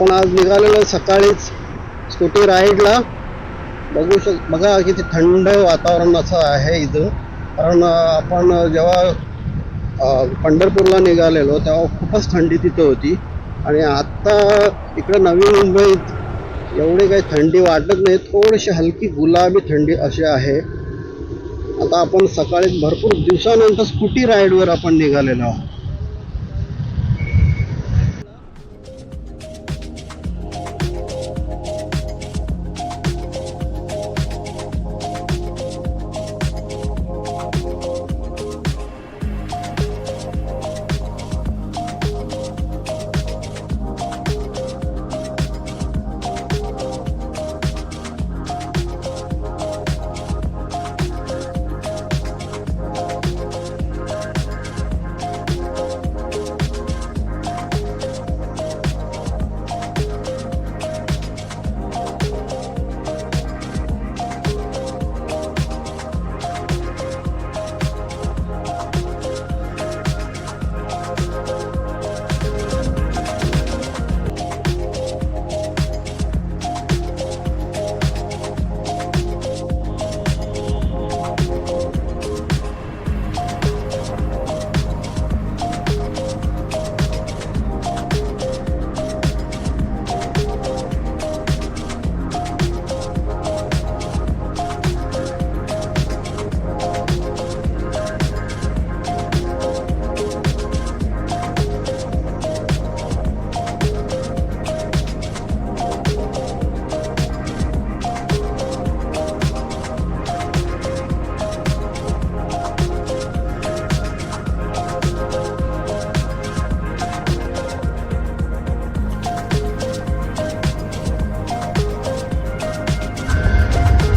आपण आज निघालेलो सकाळीच स्कूटी राईडला. बघा किती थंड वातावरण असं आहे इथं. कारण आपण जेव्हा पंढरपूरला निघालेलो तेव्हा खूपच थंडी तिथं होती. आणि आत्ता इकडं नवी मुंबईत एवढी काही थंडी वाटत नाही, थोडीशी हलकी गुलाबी थंडी अशी आहे. आता आपण सकाळी भरपूर दिवसानंतर स्कूटी राईडवर आपण निघालेलो आहोत.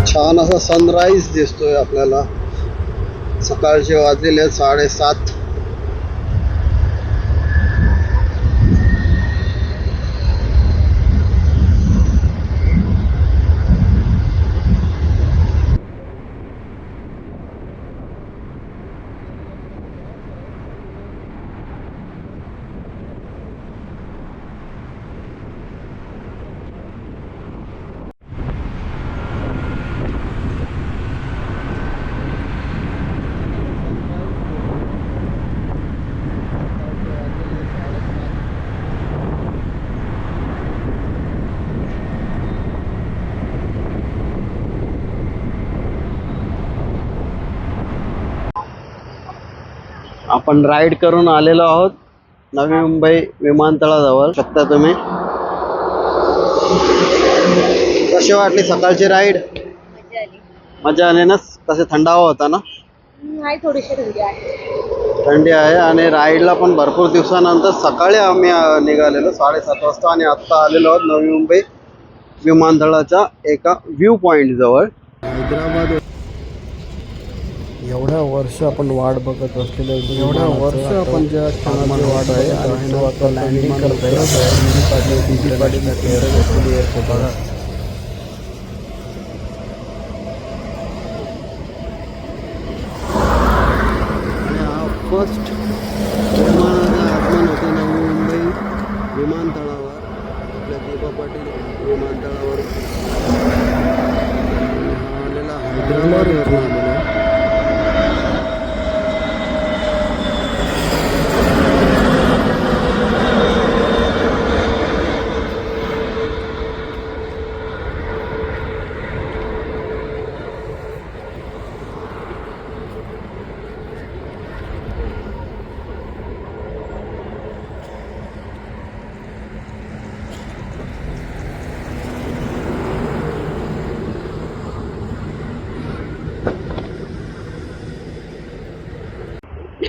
छान असा सनराईज दिसतोय आपल्याला. सकाळचे वाजलेले 7:30. आपण राईड करून आलेलो आहोत नवी मुंबई विमानतळाजवळ. शकता तुम्ही. कशी वाटली सकाळची राईड? मजा आली ना? कसे थंडावा होता ना? नाही, थोडीशी थंडी आहे. थंडी आहे. आणि राईडला पण भरपूर दिवसानंतर सकाळी आम्ही निघालेलो 7:30 वाजता आणि आत्ता आलेलो आहोत नवी मुंबई विमानतळाच्या एका व्ह्यू पॉइंट जवळ. हैदराबाद. एवढ्या वर्ष आपण वाट बघत असलेलं, एवढ्या वर्ष आपण ज्या क्षणाची वाट आहे आणि तो आता लँडिंग करत आहे. फर्स्ट विमानाचं आगमन होते नवी मुंबई विमानतळावर, आपल्या दीपा पाटील विमानतळावर. आलेला हैदराबादवरून आलेला.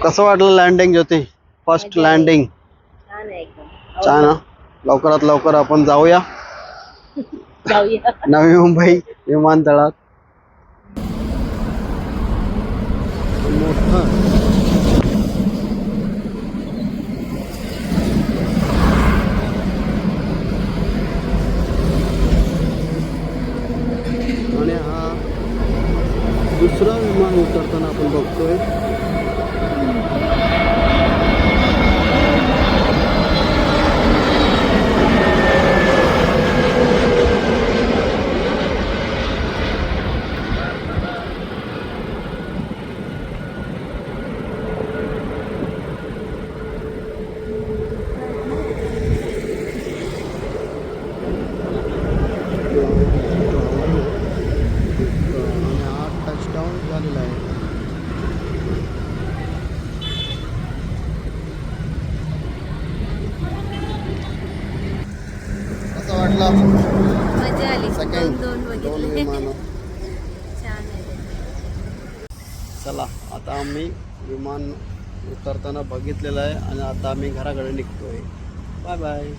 कसं वाटलं लँडिंग ज्योती? फर्स्ट लँडिंग छान आहे एकदम. छान ना? लवकरात लवकर आपण जाऊया जाऊया नवी मुंबई विमानतळात. मोठा आणि हा दुसरा विमान उतरताना आपण बघतोय. आणि हा टचडाऊन झालेला आहे. कसं वाटलं? मजा आली. सेकंड दोन दोन बघितले. विमानं. छान आहे. चला आता आम्ही विमान उतरताना बघितलेलं आहे आणि आता आम्ही घराकडे निघतोय. Bye bye.